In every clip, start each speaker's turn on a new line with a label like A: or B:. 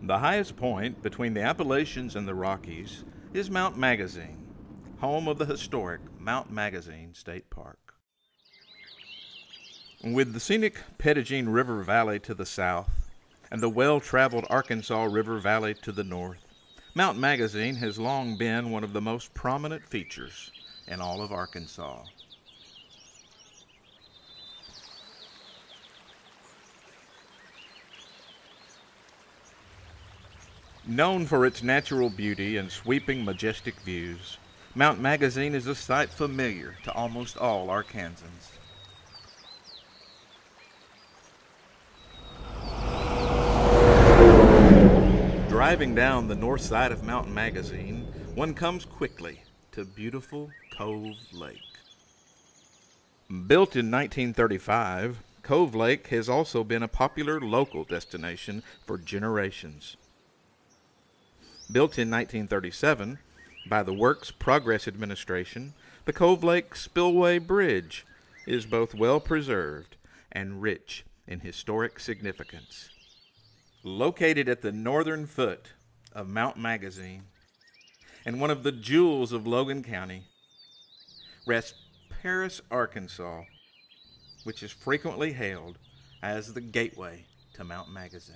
A: The highest point between the Appalachians and the Rockies is Mount Magazine, home of the historic Mount Magazine State Park. With the scenic Pedagine River Valley to the south and the well-traveled Arkansas River Valley to the north, Mount Magazine has long been one of the most prominent features in all of Arkansas. Known for its natural beauty and sweeping, majestic views, Mount Magazine is a sight familiar to almost all Arkansans. Driving down the north side of Mount Magazine, one comes quickly to beautiful Cove Lake. Built in 1935, Cove Lake has also been a popular local destination for generations. Built in 1937 by the Works Progress Administration, the Cove Lake Spillway Bridge is both well preserved and rich in historic significance. Located at the northern foot of Mount Magazine and one of the jewels of Logan County rests Paris, Arkansas, which is frequently hailed as the gateway to Mount Magazine.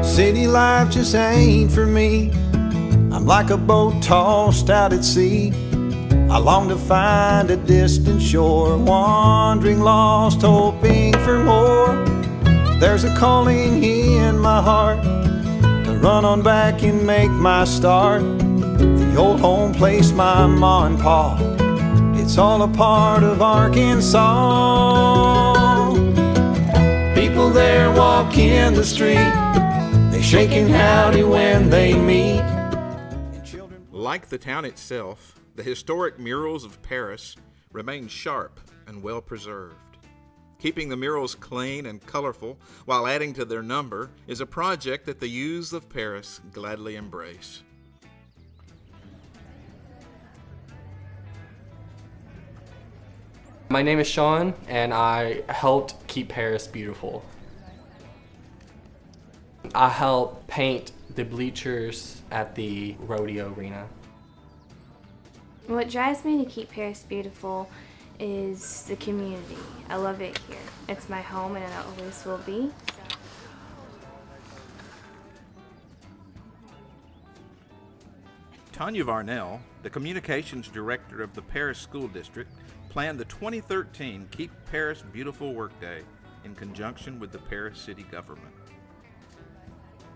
B: City life just ain't for me. I'm like a boat tossed out at sea. I long to find a distant shore, wandering lost, hoping for more. There's a calling in my heart to run on back and make my start. The old home place, my ma and pa, it's all a part of Arkansas. People there walk in the street, they shaking howdy when they meet.
A: Like the town itself, the historic murals of Paris remain sharp and well preserved. Keeping the murals clean and colorful while adding to their number is a project that the youths of Paris gladly embrace.
C: My name is Sean, and I helped keep Paris beautiful. I helped paint the bleachers at the rodeo arena.
D: What drives me to keep Paris beautiful is the community. I love it here. It's my home and it always will be.
A: Tanya Varnell, the communications director of the Paris School District, planned the 2013 Keep Paris Beautiful Workday in conjunction with the Paris City government.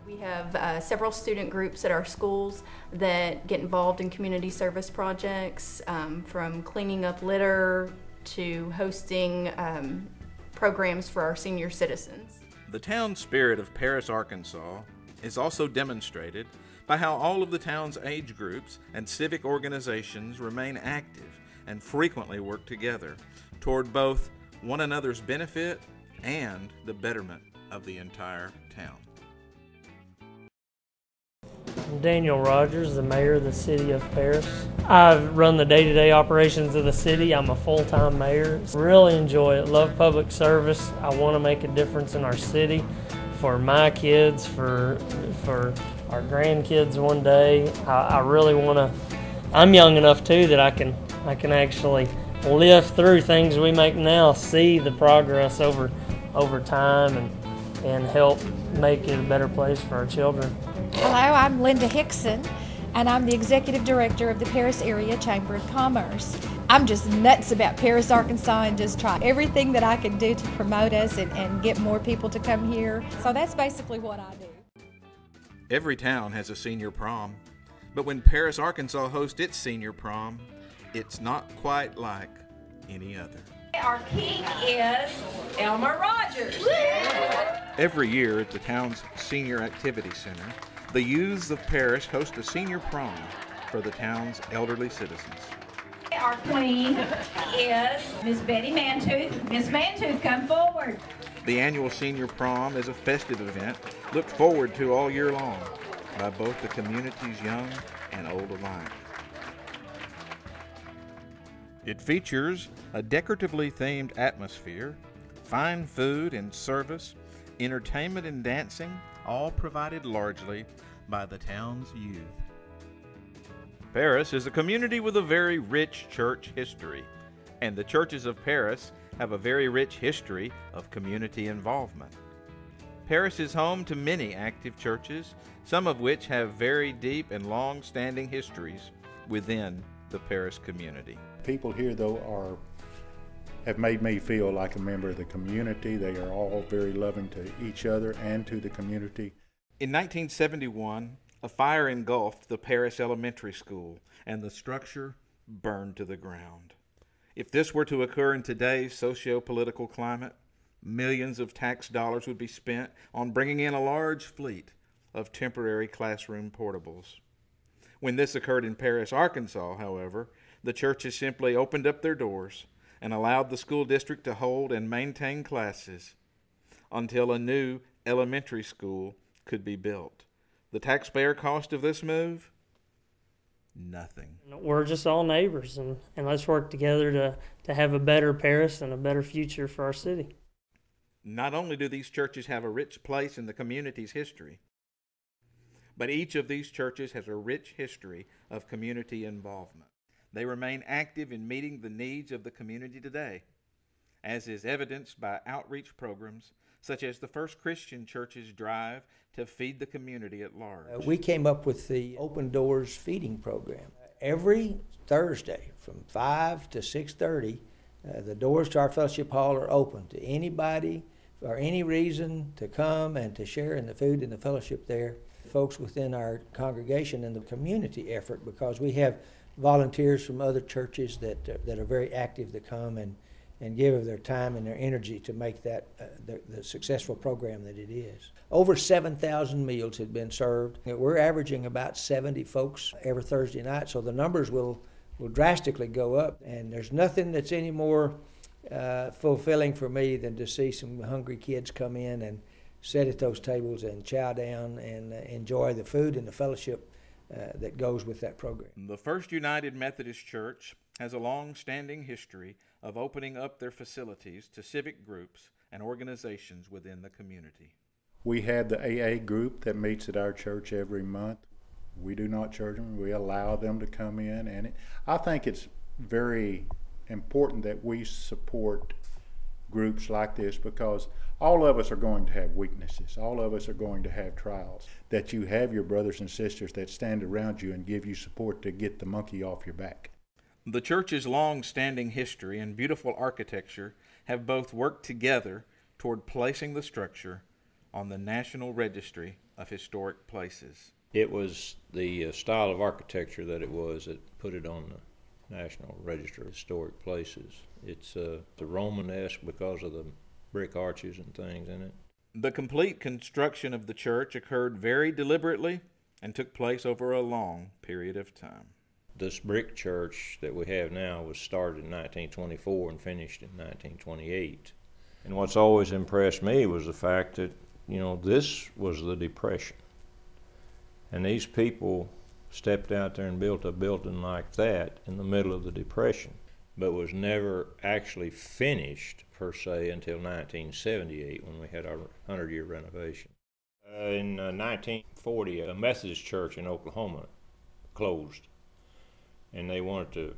E: We have several student groups at our schools that get involved in community service projects, from cleaning up litter to hosting programs for our senior citizens.
A: The town spirit of Paris, Arkansas is also demonstrated by how all of the town's age groups and civic organizations remain active and frequently work together toward both one another's benefit and the betterment of the entire town.
F: I'm Daniel Rogers, the mayor of the city of Paris. I run the day-to-day operations of the city. I'm a full-time mayor. Really enjoy it. Love public service. I want to make a difference in our city for my kids, for our grandkids one day. I really want to. I'm young enough too that I can actually live through things we make now, see the progress over time, and help make it a better place for our children.
G: Hello, I'm Linda Hickson. and I'm the Executive Director of the Paris Area Chamber of Commerce. I'm just nuts about Paris, Arkansas, and just try everything that I can do to promote us and get more people to come here. So that's basically what I do.
A: Every town has a senior prom, but when Paris, Arkansas hosts its senior prom, it's not quite like any other.
H: Our king is Elmer Rogers.
A: Every year at the town's Senior Activity Center, the youths of Paris host a senior prom for the town's elderly citizens.
H: Our queen is Miss Betty Mantooth. Miss Mantooth, come forward.
A: The annual senior prom is a festive event looked forward to all year long by both the community's young and old alike. It features a decoratively themed atmosphere, fine food and service, entertainment and dancing, all provided largely by the town's youth. Paris is a community with a very rich church history, and the churches of Paris have a very rich history of community involvement. Paris is home to many active churches, some of which have very deep and long-standing histories within the Paris community.
I: People here, though, have made me feel like a member of the community. They are all very loving to each other and to the community.
A: In 1971, a fire engulfed the Paris Elementary School, and the structure burned to the ground. If this were to occur in today's socio-political climate, millions of tax dollars would be spent on bringing in a large fleet of temporary classroom portables. When this occurred in Paris, Arkansas, however, the churches simply opened up their doors and allowed the school district to hold and maintain classes until a new elementary school could be built. The taxpayer cost of this move? Nothing.
F: We're just all neighbors, and let's work together to have a better Paris and a better future for our city.
A: Not only do these churches have a rich place in the community's history, but each of these churches has a rich history of community involvement. They remain active in meeting the needs of the community today, as is evidenced by outreach programs such as the First Christian Church's drive to feed the community at large.
J: We came up with the Open Doors feeding program. Every Thursday from 5 to 6:30, the doors to our fellowship hall are open to anybody for any reason to come and to share in the food and the fellowship there. Folks within our congregation and the community effort, because we have volunteers from other churches that are very active that come and give of their time and their energy to make that the successful program that it is. Over 7,000 meals had been served. We're averaging about 70 folks every Thursday night, so the numbers will drastically go up. And there's nothing that's any more fulfilling for me than to see some hungry kids come in and sit at those tables and chow down and enjoy the food and the fellowship that goes with that program.
A: The First United Methodist Church has a long-standing history of opening up their facilities to civic groups and organizations within the community.
I: We have the AA group that meets at our church every month. We do not charge them. We allow them to come in, and I think it's very important that we support groups like this, because all of us are going to have weaknesses. All of us are going to have trials. That you have your brothers and sisters that stand around you and give you support to get the monkey off your back.
A: The church's long-standing history and beautiful architecture have both worked together toward placing the structure on the National Registry of Historic Places.
K: It was the style of architecture that put it on the National Register of Historic Places. It's the Romanesque because of the brick arches and things in it.
A: The complete construction of the church occurred very deliberately and took place over a long period of time.
K: This brick church that we have now was started in 1924 and finished in 1928. And what's always impressed me was the fact that, this was the Depression. And these people stepped out there and built a building like that in the middle of the Depression, but was never actually finished per se until 1978 when we had our 100-year renovation. In 1940, a Methodist church in Oklahoma closed, and they wanted to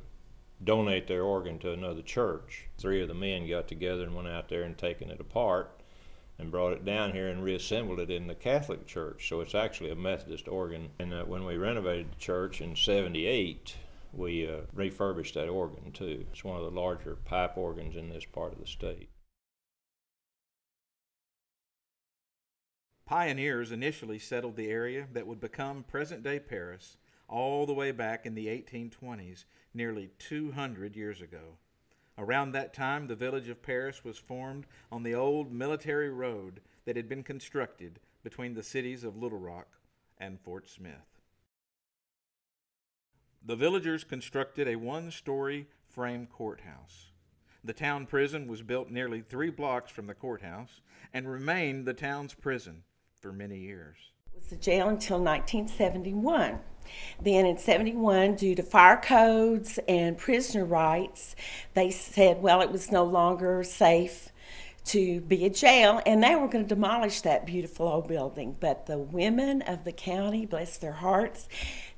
K: donate their organ to another church. 3 of the men got together and went out there and taken it apart and brought it down here and reassembled it in the Catholic church. So it's actually a Methodist organ. And when we renovated the church in '78, we refurbished that organ too. It's one of the larger pipe organs in this part of the state.
A: Pioneers initially settled the area that would become present-day Paris all the way back in the 1820s, nearly 200 years ago. Around that time, the village of Paris was formed on the old military road that had been constructed between the cities of Little Rock and Fort Smith. The villagers constructed a one-story frame courthouse. The town prison was built nearly 3 blocks from the courthouse and remained the town's prison for many years.
L: It was a jail until 1971. Then in '71, due to fire codes and prisoner rights, they said, well, it was no longer safe to be a jail, and they were going to demolish that beautiful old building. But the women of the county, bless their hearts,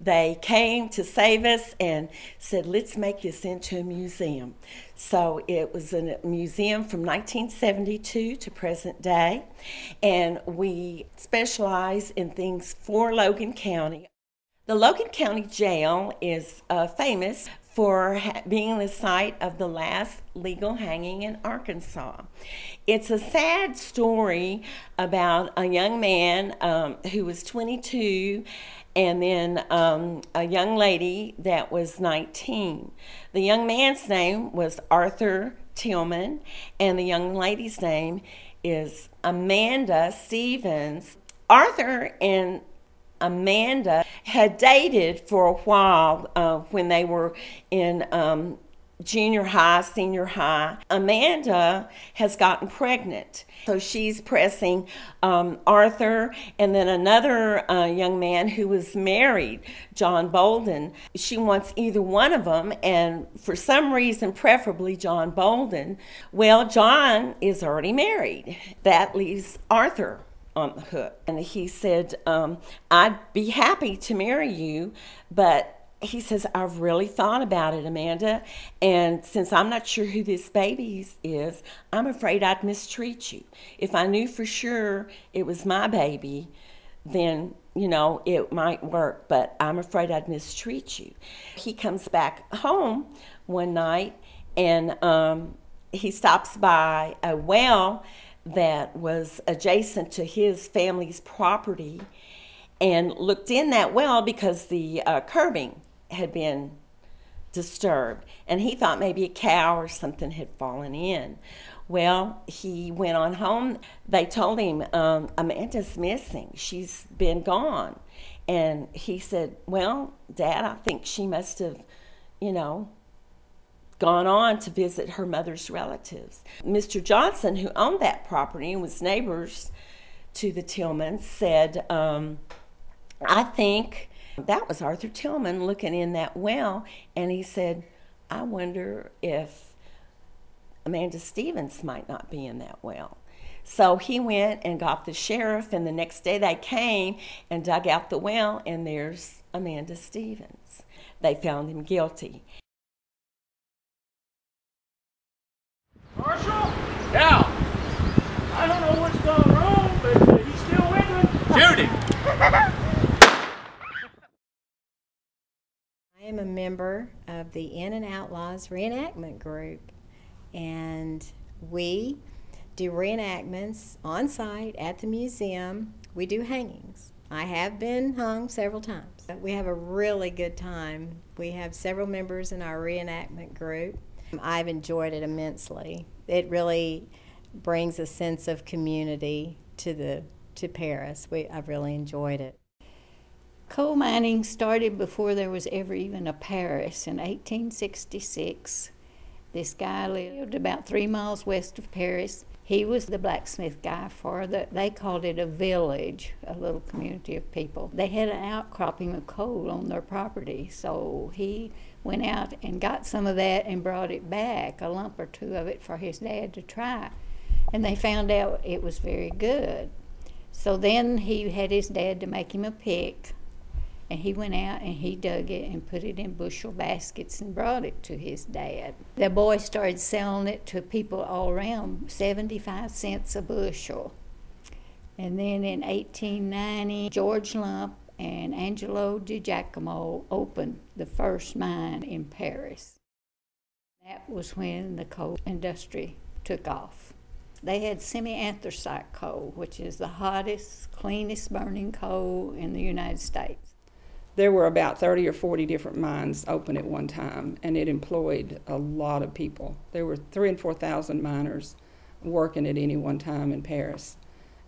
L: they came to save us and said, let's make this into a museum. So it was a museum from 1972 to present day, and we specialize in things for Logan County. The Logan County Jail is famous for being the site of the last legal hanging in Arkansas. It's a sad story about a young man who was 22 and then a young lady that was 19. The young man's name was Arthur Tillman, and the young lady's name is Amanda Stevens. Arthur and Amanda had dated for a while when they were in junior high, senior high. Amanda has gotten pregnant, so she's pressing Arthur, and then another young man who was married, John Bolden. She wants either one of them, and for some reason, preferably John Bolden. Well, John is already married. That leaves Arthur on the hook. And he said, I'd be happy to marry you, but he says, I've really thought about it, Amanda, and since I'm not sure who this baby is, I'm afraid I'd mistreat you. If I knew for sure it was my baby, then, you know, it might work, but I'm afraid I'd mistreat you. He comes back home one night, and he stops by a well that was adjacent to his family's property and looked in that well because the curbing had been disturbed, and he thought maybe a cow or something had fallen in. Well, he went on home. They told him, Amanda's missing. She's been gone. And he said, well, Dad, I think she must have, you know, gone on to visit her mother's relatives. Mr. Johnson, who owned that property and was neighbors to the Tillmans, said, I think that was Arthur Tillman looking in that well, and he said, I wonder if Amanda Stevens might not be in that well. So he went and got the sheriff, and the next day they came and dug out the well, and there's Amanda Stevens. They found him guilty.
M: Marshall? Yeah. I don't know what's gone wrong, but he's still with me. Shoot him.
N: I am a member of the In and Outlaws reenactment group, and we do reenactments on site at the museum. We do hangings. I have been hung several times. We have a really good time. We have several members in our reenactment group. I've enjoyed it immensely. It really brings a sense of community to Paris. I've really enjoyed it.
O: Coal mining started before there was ever even a Paris in 1866. This guy lived about 3 miles west of Paris. He was the blacksmith guy for they called it a village, a little community of people. They had an outcropping of coal on their property, so he went out and got some of that and brought it back, a lump or two of it for his dad to try. And they found out it was very good. So then he had his dad to make him a pick, and he went out and he dug it and put it in bushel baskets and brought it to his dad. The boy started selling it to people all around, 75 cents a bushel. And then in 1890, George Lump and Angelo Di Giacomo opened the first mine in Paris. That was when the coal industry took off. They had semi-anthracite coal, which is the hottest, cleanest burning coal in the United States.
P: There were about 30 or 40 different mines open at one time, and it employed a lot of people. There were 3,000 and 4,000 miners working at any one time in Paris,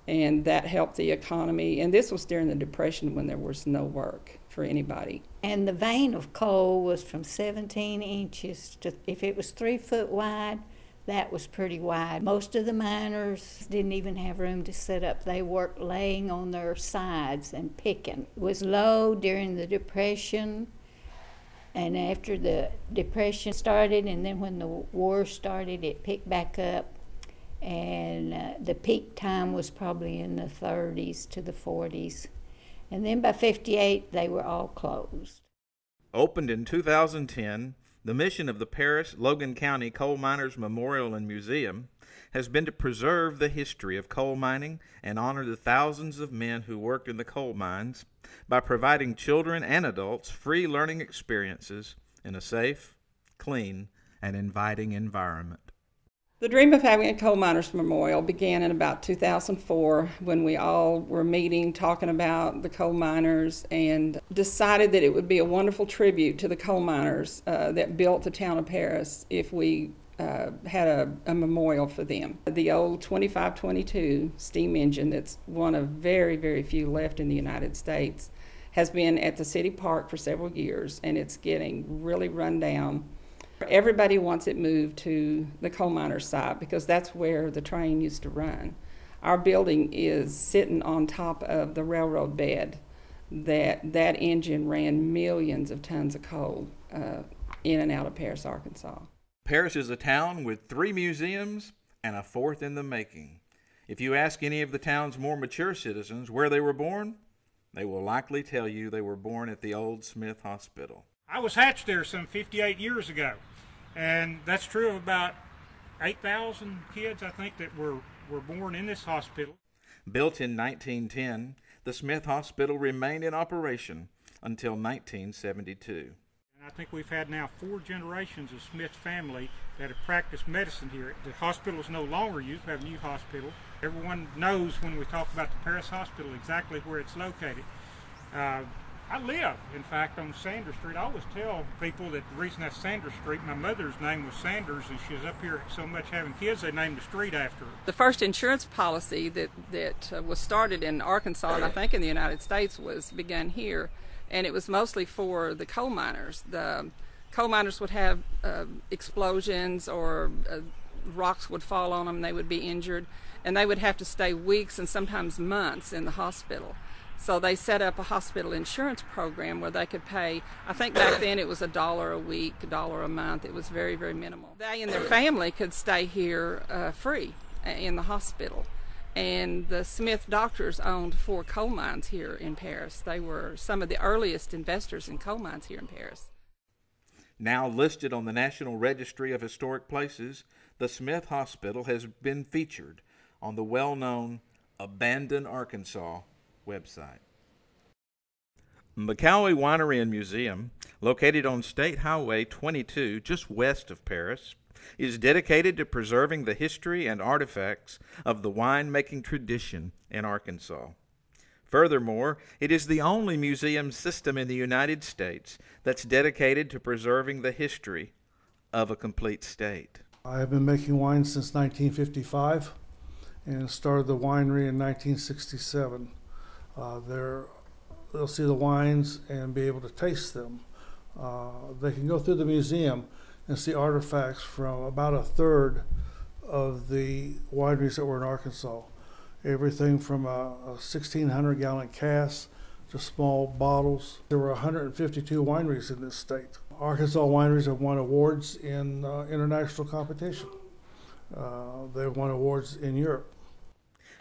P: and that helped the economy. And this was during the Depression when there was no work for anybody.
O: And the vein of coal was from 17 inches to, if it was 3 foot wide, that was pretty wide. Most of the miners didn't even have room to sit up. They worked laying on their sides and picking. It was low during the Depression, and after the Depression started, and then when the war started, it picked back up. And the peak time was probably in the 30s to the 40s. And then by 58, they were all closed.
A: Opened in 2010, the mission of the Paris-Logan County Coal Miners Memorial and Museum has been to preserve the history of coal mining and honor the thousands of men who worked in the coal mines by providing children and adults free learning experiences in a safe, clean, and inviting environment.
P: The dream of having a coal miners memorial began in about 2004 when we all were meeting, talking about the coal miners, and decided that it would be a wonderful tribute to the coal miners that built the town of Paris if we had a memorial for them. The old 2522 steam engine, that's one of very, very few left in the United States, has been at the city park for several years, and it's getting really run down. Everybody wants it moved to the coal miners' site because that's where the train used to run. Our building is sitting on top of the railroad bed that engine ran millions of tons of coal in and out of Paris, Arkansas.
A: Paris is a town with 3 museums and a 4th in the making. If you ask any of the town's more mature citizens where they were born, they will likely tell you they were born at the old Smith Hospital.
M: I was hatched there some 58 years ago, and that's true of about 8,000 kids, I think, that were born in this hospital.
A: Built in 1910, the Smith Hospital remained in operation until 1972.
M: And I think we've had now 4 generations of Smith family that have practiced medicine here. The hospital is no longer used. We have a new hospital. Everyone knows when we talk about the Paris Hospital exactly where it's located. I live, in fact, on Sanders Street. I always tell people that the reason that's Sanders Street, my mother's name was Sanders, and she was up here so much having kids, they named the street after her.
P: The first insurance policy that was started in Arkansas, and I think in the United States, began here, and it was mostly for the coal miners. The coal miners would have explosions, or rocks would fall on them, and they would be injured, and they would have to stay weeks and sometimes months in the hospital. So they set up a hospital insurance program where they could pay, I think back then it was $1 a week, $1 a month. It was very, very minimal. They and their family could stay here free in the hospital. And the Smith doctors owned 4 coal mines here in Paris. They were some of the earliest investors in coal mines here in Paris.
A: Now listed on the National Registry of Historic Places, the Smith Hospital has been featured on the well-known Abandon Arkansas website. McCowey Winery and Museum, located on State Highway 22 just west of Paris, is dedicated to preserving the history and artifacts of the winemaking tradition in Arkansas. Furthermore, it is the only museum system in the United States that's dedicated to preserving the history of a complete state.
Q: I have been making wine since 1955 and started the winery in 1967. They'll see the wines and be able to taste them. They can go through the museum and see artifacts from about 1/3 of the wineries that were in Arkansas. Everything from a 1,600-gallon cask to small bottles. There were 152 wineries in this state. Arkansas wineries have won awards in international competition. They've won awards in Europe.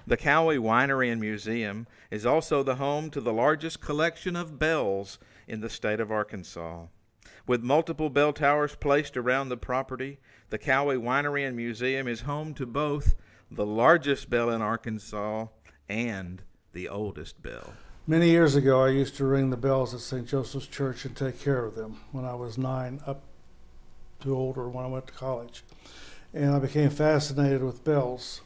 A: The Cowey Winery and Museum is also the home to the largest collection of bells in the state of Arkansas. With multiple bell towers placed around the property, the Cowey Winery and Museum is home to both the largest bell in Arkansas and the oldest bell.
Q: Many years ago, I used to ring the bells at St. Joseph's Church and take care of them when I was 9 up to older when I went to college. And I became fascinated with bells.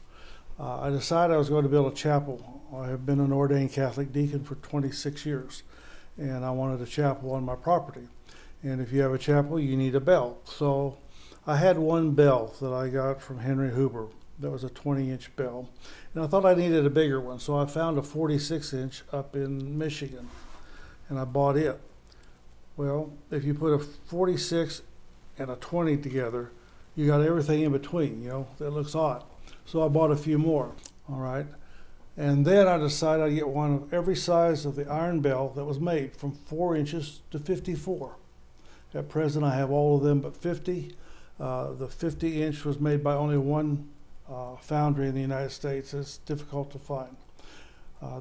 Q: I decided I was going to build a chapel. I have been an ordained Catholic deacon for 26 years, and I wanted a chapel on my property. And if you have a chapel, you need a bell. So I had one bell that I got from Henry Huber. That was a 20-inch bell. And I thought I needed a bigger one, so I found a 46-inch up in Michigan, and I bought it. Well, if you put a 46 and a 20 together, you got everything in between, you know, that looks odd. So I bought a few more, all right? And then I decided I'd get one of every size of the iron bell that was made, from 4 inches to 54. At present, I have all of them but 50. The 50-inch was made by only one foundry in the United States. It's difficult to find.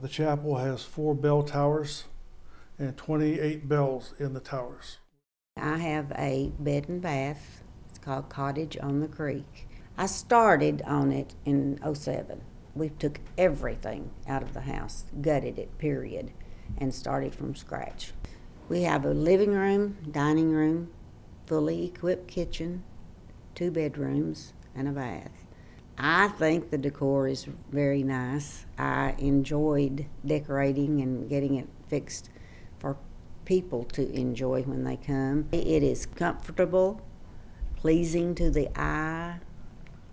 Q: The chapel has 4 bell towers and 28 bells in the towers.
R: I have a bed and bath. It's called Cottage on the Creek. I started on it in '07. We took everything out of the house, gutted it, period, and started from scratch. We have a living room, dining room, fully equipped kitchen, 2 bedrooms, and a bath. I think the decor is very nice. I enjoyed decorating and getting it fixed for people to enjoy when they come. It is comfortable, pleasing to the eye,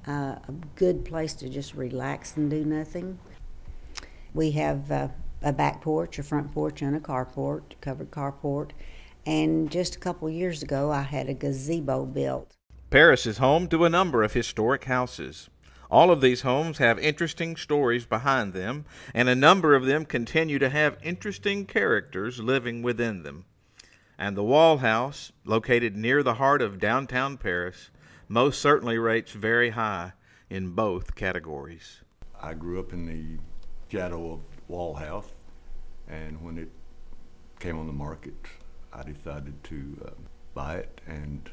R: a good place to just relax and do nothing. We have a back porch, a front porch, and a carport, covered carport. And just a couple years ago, I had a gazebo built.
A: Paris is home to a number of historic houses. All of these homes have interesting stories behind them, and a number of them continue to have interesting characters living within them. And the Wall House, located near the heart of downtown Paris, most certainly rates very high in both categories.
S: I grew up in the shadow of Wall House, and when it came on the market, I decided to buy it and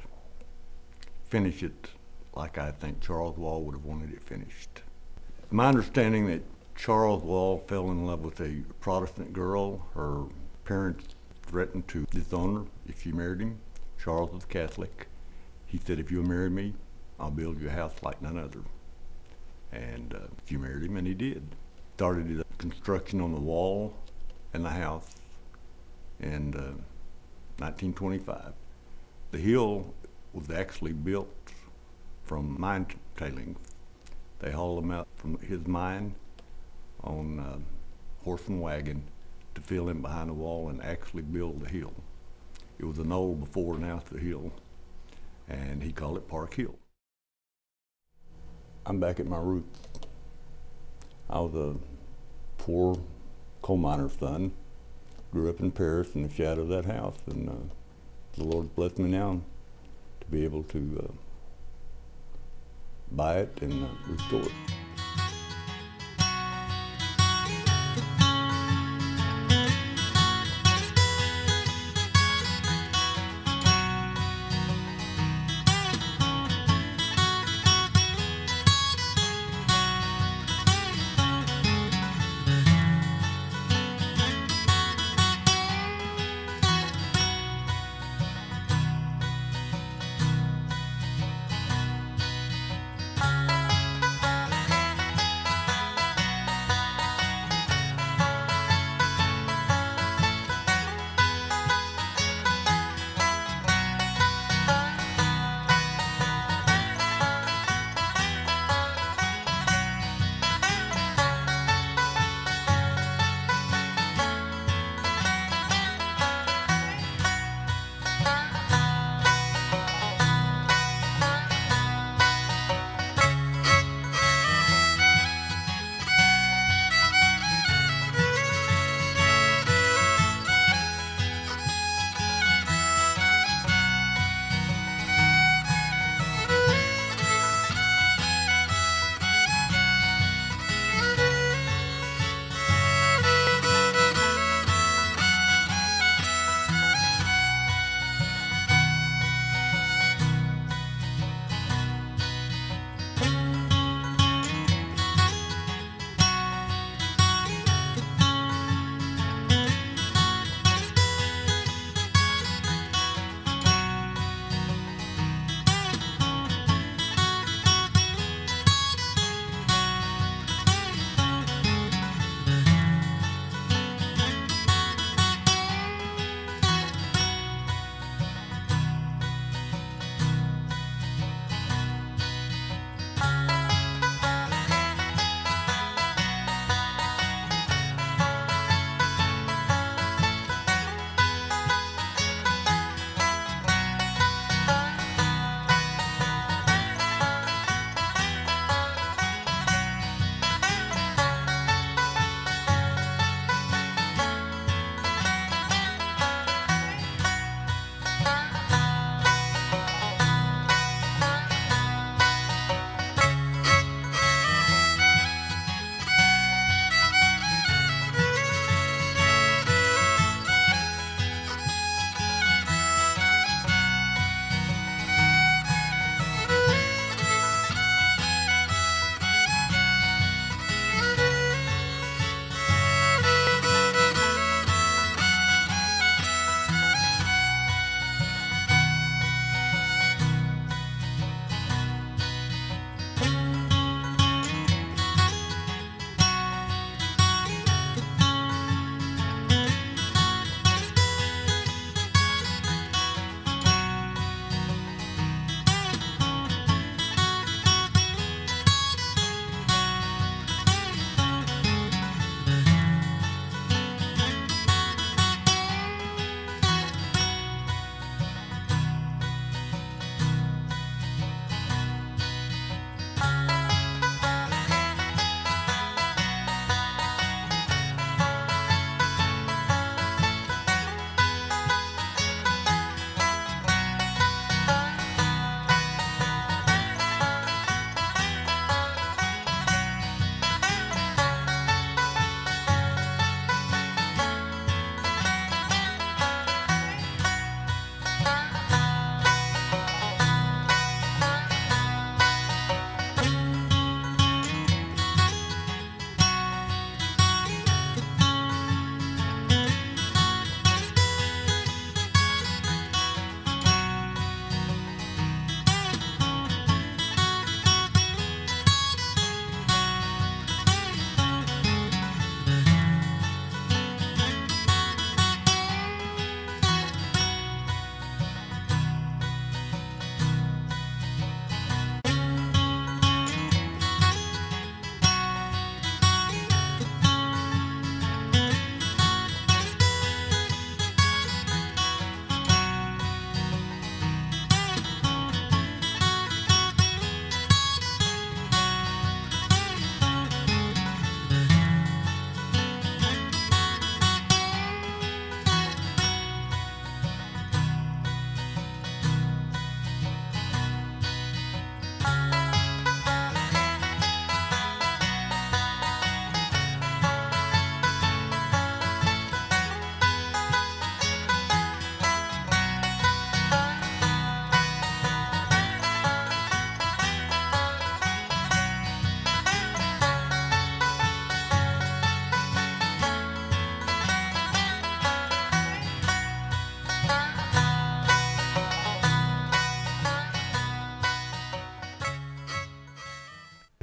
S: finish it like I think Charles Wall would have wanted it finished. My understanding that Charles Wall fell in love with a Protestant girl. Her parents threatened to disown her if she married him. Charles was Catholic. He said, "If you'll marry me, I'll build you a house like none other." And she married him, and he did. Started the construction on the wall and the house in 1925. The hill was actually built from mine tailings. They hauled them out from his mine on horse and wagon to fill in behind the wall and actually build the hill. It was an old before and after hill, and he called it Park Hill. I'm back at my roots. I was a poor coal miner's son, grew up in Paris in the shadow of that house, and the Lord blessed me now to be able to buy it and restore it.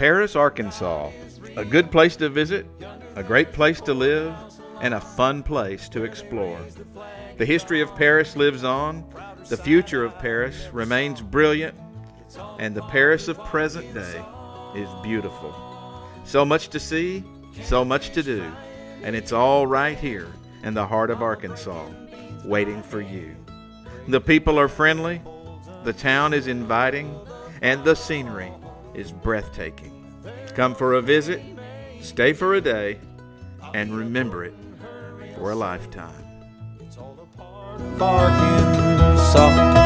A: Paris, Arkansas, a good place to visit, a great place to live, and a fun place to explore. The history of Paris lives on, the future of Paris remains brilliant, and the Paris of present day is beautiful. So much to see, so much to do, and it's all right here in the heart of Arkansas, waiting for you. The people are friendly, the town is inviting, and the scenery is breathtaking. Come for a visit, stay for a day, and remember it for a lifetime.
B: Arkansas.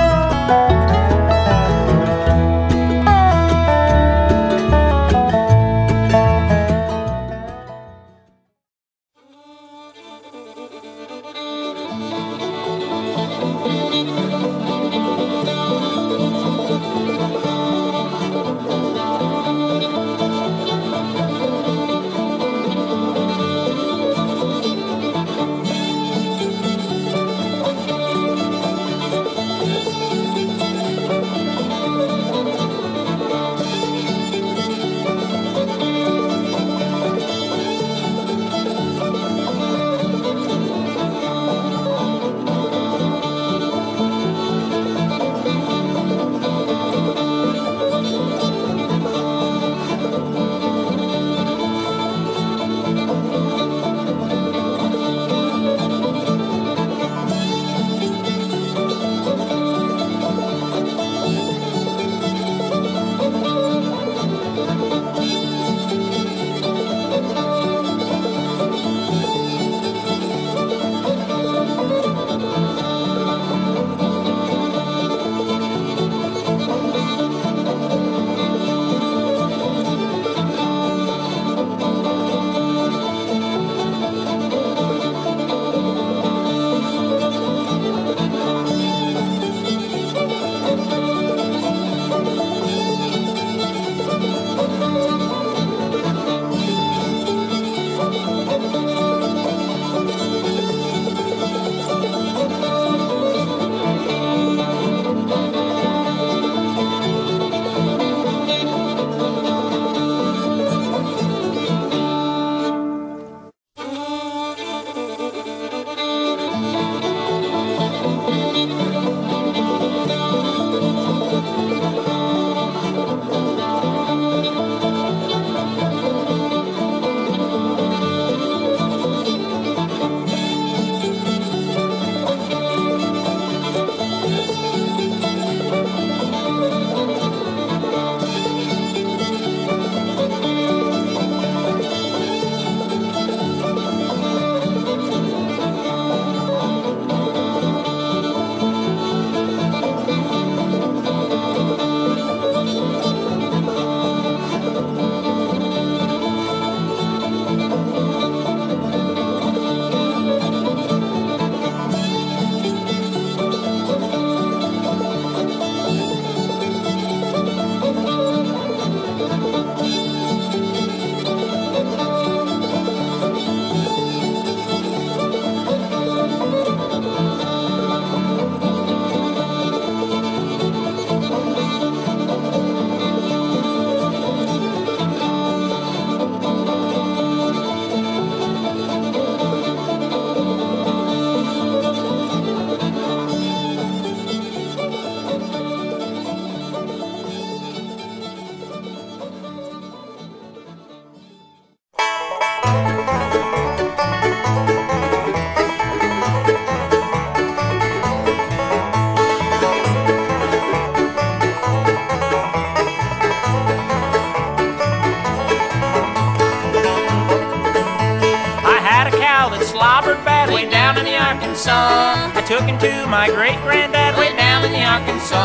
T: Arkansas. I took him to my great-granddad way down in the Arkansas.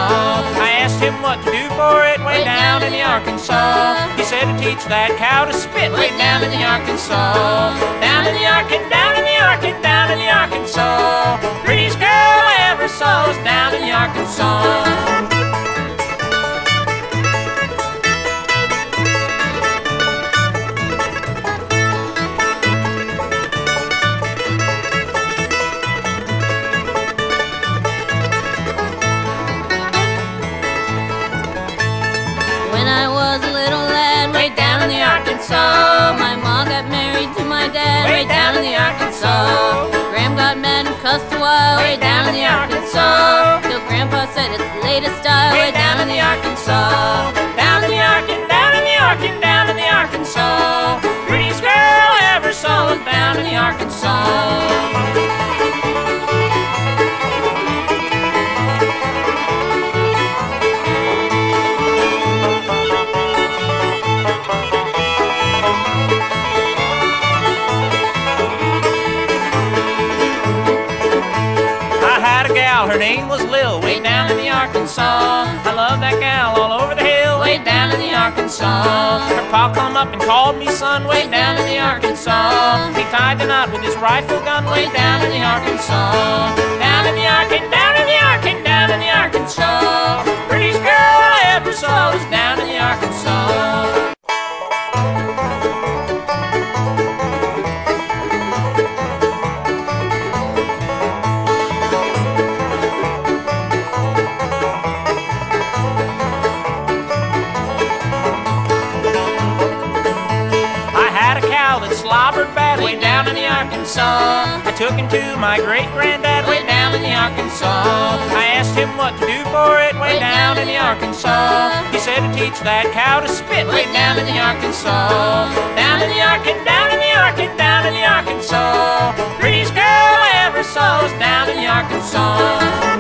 T: I asked him what to do for it way down in the Arkansas. He said to teach that cow to spit way down in the Arkansas. Down in the Arkansas, down in the Arkansas, down in the Arkansas. Prettiest girl I ever saw was down in the Arkansas.
U: When I was a little lad, way down Arkansas. My mom got married to my dad way down in the Arkansas. Gram got mad and cussed a while way down in the Arkansas. Till Grandpa said it's the latest style way down in the Arkansas. Down in the Arkansas, down in the Arkansas, down in the Arkansas. Prettiest girl I ever saw was down in the Arkansas. Her name was Lil, way down in the Arkansas. I love that gal all over the hill, way down in the Arkansas. Her pa come up and called me son, way down in the Arkansas. He tied the knot with his rifle gun, way down in the Arkansas. Down in the Arkansas, down in the Arkansas, down in the Arkansas. Prettiest girl I ever saw was down in the Arkansas. Slobbered bad way down in the Arkansas. I took him to my great-granddad way down in the Arkansas. I asked him what to do for it way down in the Arkansas. He said to teach that cow to spit way down in the Arkansas. Down in the Arkansas, down in the Arkansas, down in the Arkansas. Prettiest girl I ever saw was down in the Arkansas.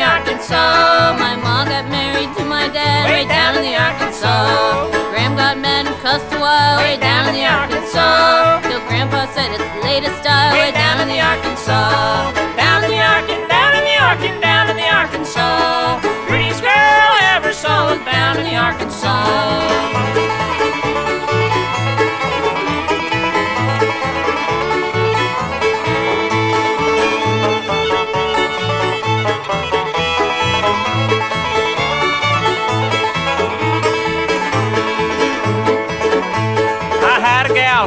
U: Arkansas. My mom got married to my dad way down in the Arkansas. Gram got mad and cussed a while way down in the Arkansas. Till Grandpa said it's the latest style way down in the Arkansas. Down in the Arkansas, down in the Arkansas, down in the Arkansas. Prettiest girl I ever saw was down in the Arkansas.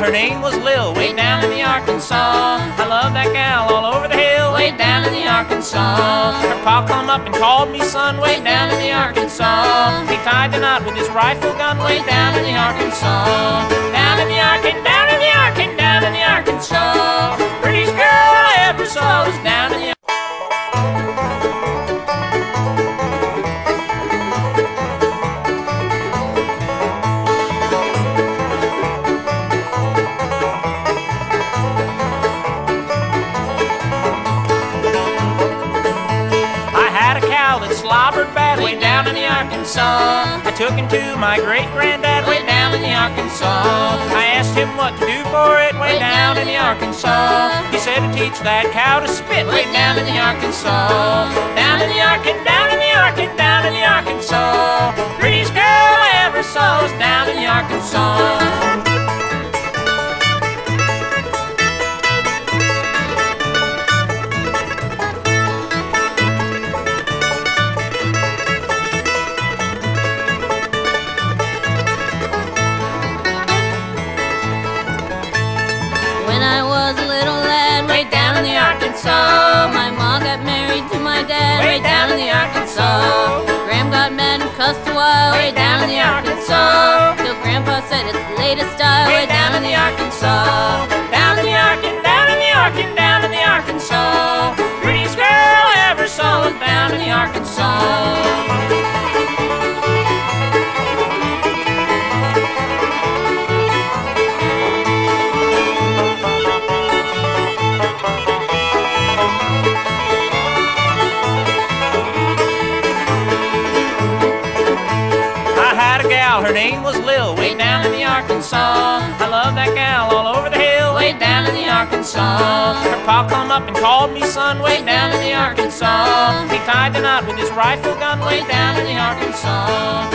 U: Her name was Lil, way down in the Arkansas. I love that gal all over the hill, way down in the Arkansas. Her pa come up and called me son, way down in the Arkansas. He tied the knot with his rifle gun, way down in the Arkansas. Down in the Arkansas, down in the Arkansas, down in the Arkansas. Prettiest girl I ever saw was down in the Arkansas. Slobbered bad way down in the Arkansas. I took him to my great-granddad way down in the Arkansas. I asked him what to do for it way down in the Arkansas. He said to teach that cow to spit way down in the Arkansas. Down in the Arkansas, down in the Arkansas, down in the Arkansas. Prettiest girl I ever saw was down in the Arkansas. Arkansas. My mom got married to my dad way down in the Arkansas. Gram got mad and cussed a while way down in the Arkansas. Till Grandpa said it's the latest style way down in the Arkansas. Down in the Arkansas, down in the Arkansas, down in the Arkansas. Prettiest girl I ever saw was down in the Arkansas. Her name was Lil, way down in the Arkansas. I love that gal all over the hill, way down in the Arkansas. Her pa come up and called me son, way down in the Arkansas. He tied the knot with his rifle gun, way down in the Arkansas.